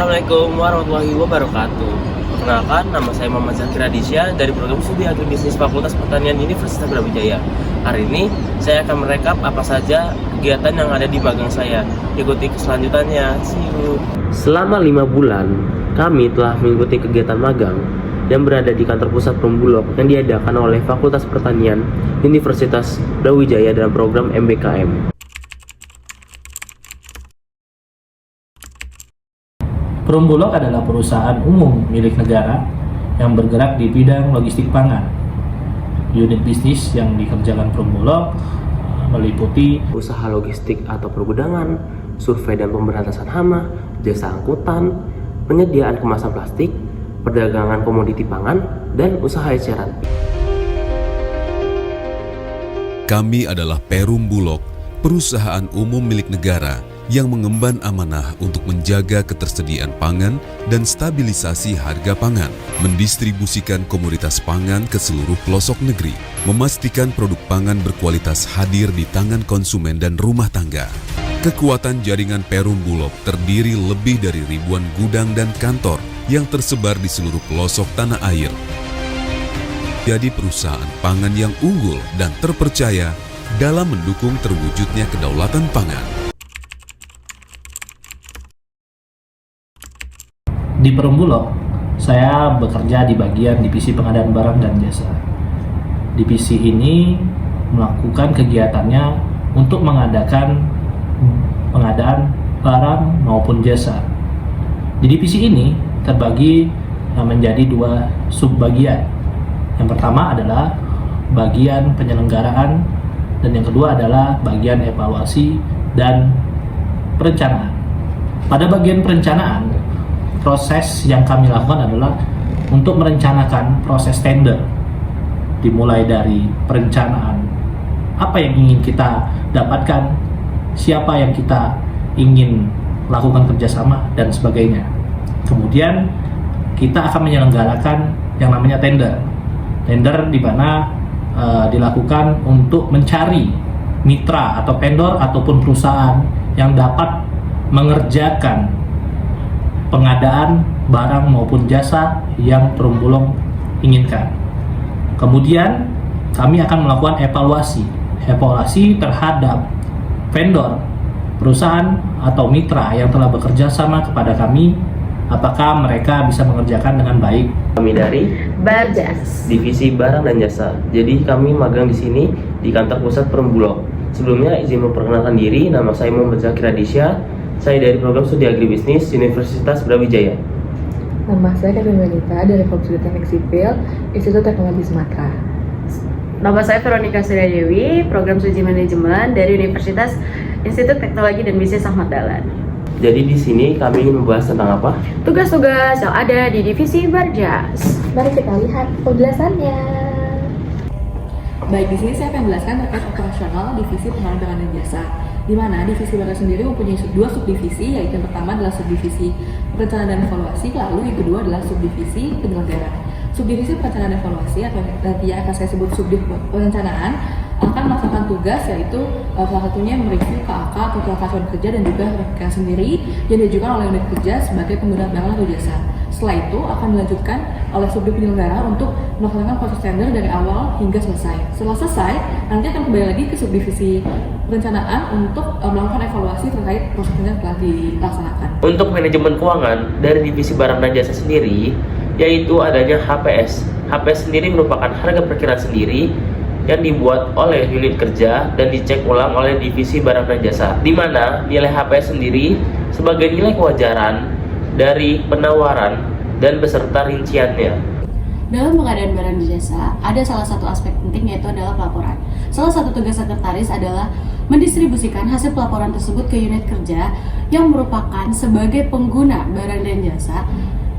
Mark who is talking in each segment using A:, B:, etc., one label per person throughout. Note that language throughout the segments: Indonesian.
A: Assalamualaikum warahmatullahi wabarakatuh. Perkenalkan, nama saya Muhammad Zakir Adisya dari program studi agribisnis Fakultas Pertanian Universitas Brawijaya. Hari ini saya akan merekap apa saja kegiatan yang ada di magang saya. Ikuti keselanjutannya. See you. Selama 5 bulan, kami telah mengikuti kegiatan magang yang berada di kantor pusat Perumbulok yang diadakan oleh Fakultas Pertanian Universitas Brawijaya dalam program MBKM.
B: Perumbulok adalah perusahaan umum milik negara yang bergerak di bidang logistik pangan. Unit bisnis yang dikerjakan Perumbulok meliputi
A: usaha logistik atau pergudangan, survei dan pemberantasan hama, jasa angkutan, penyediaan kemasan plastik, perdagangan komoditi pangan, dan usaha eceran.
C: Kami adalah Perumbulok, perusahaan umum milik negara yang mengemban amanah untuk menjaga ketersediaan pangan dan stabilisasi harga pangan, mendistribusikan komoditas pangan ke seluruh pelosok negeri, memastikan produk pangan berkualitas hadir di tangan konsumen dan rumah tangga. Kekuatan jaringan Perumbulok terdiri lebih dari ribuan gudang dan kantor yang tersebar di seluruh pelosok tanah air. Jadi perusahaan pangan yang unggul dan terpercaya dalam mendukung terwujudnya kedaulatan pangan.
B: Di Perumbulok, saya bekerja di bagian divisi pengadaan barang dan jasa. Divisi ini melakukan kegiatannya untuk mengadakan pengadaan barang maupun jasa. Di divisi ini terbagi menjadi 2 subbagian. Yang pertama adalah bagian penyelenggaraan dan yang kedua adalah bagian evaluasi dan perencanaan. Pada bagian perencanaan, proses yang kami lakukan adalah untuk merencanakan proses tender, dimulai dari perencanaan apa yang ingin kita dapatkan, siapa yang kita ingin lakukan kerjasama, dan sebagainya. Kemudian kita akan menyelenggarakan yang namanya tender di mana dilakukan untuk mencari mitra atau vendor ataupun perusahaan yang dapat mengerjakan pengadaan barang maupun jasa yang Perumbulok inginkan. Kemudian kami akan melakukan evaluasi terhadap vendor, perusahaan atau mitra yang telah bekerja sama kepada kami, apakah mereka bisa mengerjakan dengan baik.
A: Kami dari
D: Barjas,
A: divisi barang dan jasa. Jadi kami magang di sini di kantor pusat Perumbulok. Sebelumnya izin memperkenalkan diri, nama saya Muhammad Zakir Adisya. Saya dari program studi agribisnis Universitas Brawijaya.
D: nama saya Kevin Wanita dari Fakultas Teknik Sipil, Institut Teknologi Sumatera.
E: Nama saya Veronica Surya Dewi, program studi manajemen dari Universitas Institut Teknologi dan Bisnis Ahmad Dahlan.
A: Jadi di sini kami ingin membahas tentang apa?
E: Tugas-tugas yang ada di divisi Barjas.
D: Mari kita lihat penjelasannya.
F: Baik, di sini saya akan menjelaskan terkait operasional divisi pengadaan barang dan jasa, di mana divisi Barjas sendiri mempunyai 2 subdivisi, yaitu yang pertama adalah subdivisi perencanaan dan evaluasi, lalu yang kedua adalah subdivisi penyelenggara. Subdivisi perencanaan dan evaluasi atau nanti akan saya sebut subdivisi perencanaan akan melaksanakan tugas, yaitu salah satunya mereview KAK atau kelangkaan kerja dan juga rekan sendiri yang diajukan oleh unit kerja sebagai pengguna barang atau jasa. Setelah itu akan dilanjutkan oleh subdivisi penyelenggara untuk melaksanakan proses tender dari awal hingga selesai. Setelah selesai, nanti akan kembali lagi ke subdivisi perencanaan untuk melakukan evaluasi terkait proses tender telah dilaksanakan.
A: Untuk manajemen keuangan dari divisi barang dan jasa sendiri, yaitu adanya HPS. HPS sendiri merupakan harga perkiraan sendiri yang dibuat oleh unit kerja dan dicek ulang oleh divisi barang dan jasa, di mana nilai HPS sendiri sebagai nilai kewajaran dari penawaran dan beserta rinciannya.
G: Dalam pengadaan barang dan jasa, ada salah satu aspek penting, yaitu adalah pelaporan. Salah satu tugas sekretaris adalah mendistribusikan hasil pelaporan tersebut ke unit kerja yang merupakan sebagai pengguna barang dan jasa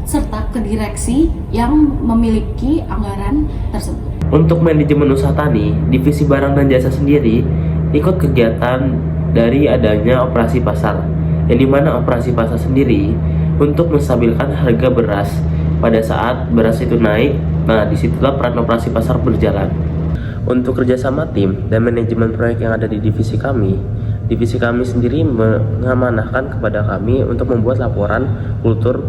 G: serta ke direksi yang memiliki anggaran tersebut.
A: Untuk manajemen usaha tani, divisi barang dan jasa sendiri ikut kegiatan dari adanya operasi pasar, yang dimana operasi pasar sendiri untuk menstabilkan harga beras pada saat beras itu naik. Nah, disitulah peran operasi pasar berjalan. Untuk kerjasama tim dan manajemen proyek yang ada di divisi kami, divisi kami sendiri mengamanahkan kepada kami untuk membuat laporan kultur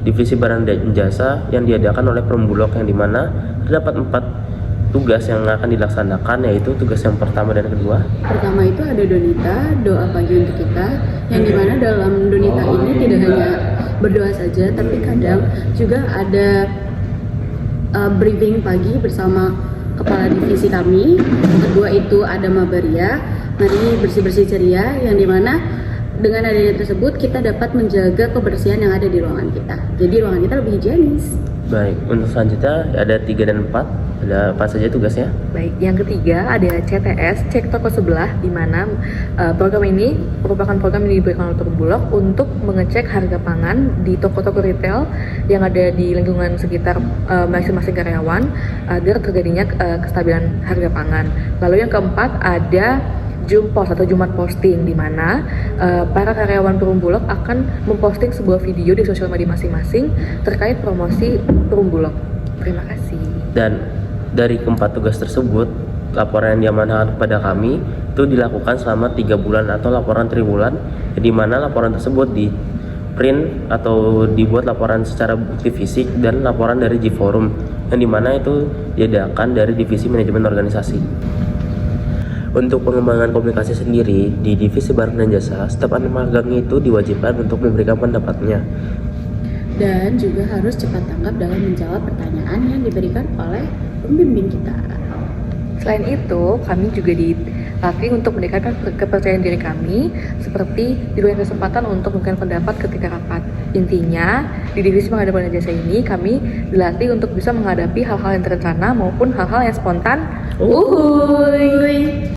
A: divisi barang dan jasa yang diadakan oleh Perum Bulog, yang dimana terdapat 4 tugas yang akan dilaksanakan, yaitu tugas yang pertama dan kedua.
E: Pertama itu ada Donita, doa pagi untuk kita, yang dimana dalam Donita ini tidak hanya berdoa saja, tapi kadang juga ada briefing pagi bersama kepala divisi kami. Kedua itu ada Mabaria, mari bersih-bersih ceria, yang dimana dengan adanya tersebut kita dapat menjaga kebersihan yang ada di ruangan kita. Jadi ruangan kita lebih higienis.
A: Baik, untuk selanjutnya ada 3 dan 4. Ada apa saja tugasnya?
D: Baik, yang ketiga ada CTS, cek toko sebelah, di mana program ini merupakan program yang diberikan oleh Perum Bulog untuk mengecek harga pangan di toko-toko retail yang ada di lingkungan sekitar masing-masing karyawan agar terjadinya kestabilan harga pangan. Lalu yang keempat ada Jumpos atau Jumat Posting, di mana para karyawan Perum Bulog akan memposting sebuah video di sosial media masing-masing terkait promosi Perum Bulog. Terima kasih.
A: Dan dari keempat tugas tersebut, laporan yang diamanahkan kepada kami itu dilakukan selama 3 bulan atau laporan triwulan, di mana laporan tersebut di print atau dibuat laporan secara bukti fisik dan laporan dari G-Forum, yang dimana itu diadakan dari divisi manajemen organisasi. Untuk pengembangan komunikasi sendiri di divisi barang dan jasa, setiap anak magang itu diwajibkan untuk memberikan pendapatnya.
E: Dan juga harus cepat tanggap dalam menjawab pertanyaan yang diberikan oleh pembimbing kita.
D: Selain itu, kami juga dilatih untuk meningkatkan kepercayaan diri kami, seperti diberikan kesempatan untuk memberikan pendapat ketika rapat. Intinya, di divisi pengadaan jasa ini kami dilatih untuk bisa menghadapi hal-hal yang terencana maupun hal-hal yang spontan. Uhuy!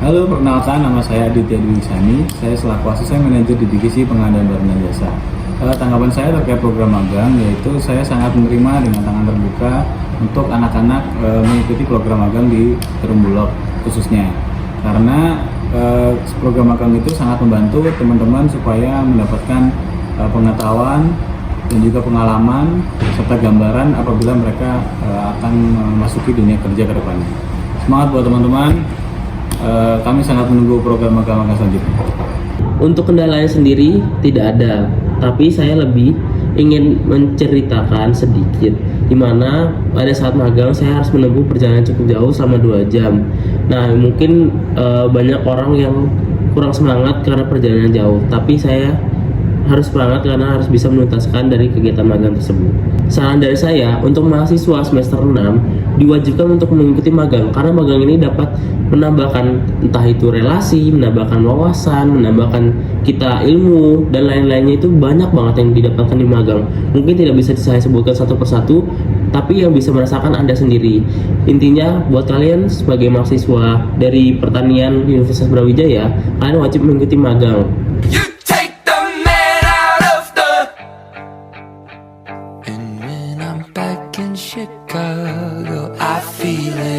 H: Halo, perkenalkan nama saya Aditya Dwi Sani. Saya selaku asisten manajer di divisi pengadaan barang dan jasa. Tanggapan saya terkait program magang, yaitu saya sangat menerima dengan tangan terbuka untuk anak-anak mengikuti program magang di Perum Bulog khususnya. Karena program magang itu sangat membantu teman-teman supaya mendapatkan pengetahuan dan juga pengalaman serta gambaran apabila mereka akan memasuki dunia kerja ke depannya. Semangat buat teman-teman. Kami sangat menunggu program magang-magang selanjutnya.
A: Untuk kendalanya sendiri tidak ada, tapi saya lebih ingin menceritakan sedikit di mana pada saat magang saya harus menempuh perjalanan cukup jauh selama 2 jam. Nah, mungkin banyak orang yang kurang semangat karena perjalanan jauh, tapi saya harus semangat karena harus bisa menuntaskan dari kegiatan magang tersebut. Saran dari saya untuk mahasiswa semester 6 diwajibkan untuk mengikuti magang karena magang ini dapat menambahkan entah itu relasi, menambahkan wawasan, menambahkan kita ilmu dan lain-lainnya. Itu banyak banget yang didapatkan di magang. Mungkin tidak bisa saya sebutkan satu persatu, tapi yang bisa merasakan Anda sendiri. Intinya buat kalian sebagai mahasiswa dari pertanian Universitas Brawijaya, kalian wajib mengikuti magang.
I: Chicago, I feel it.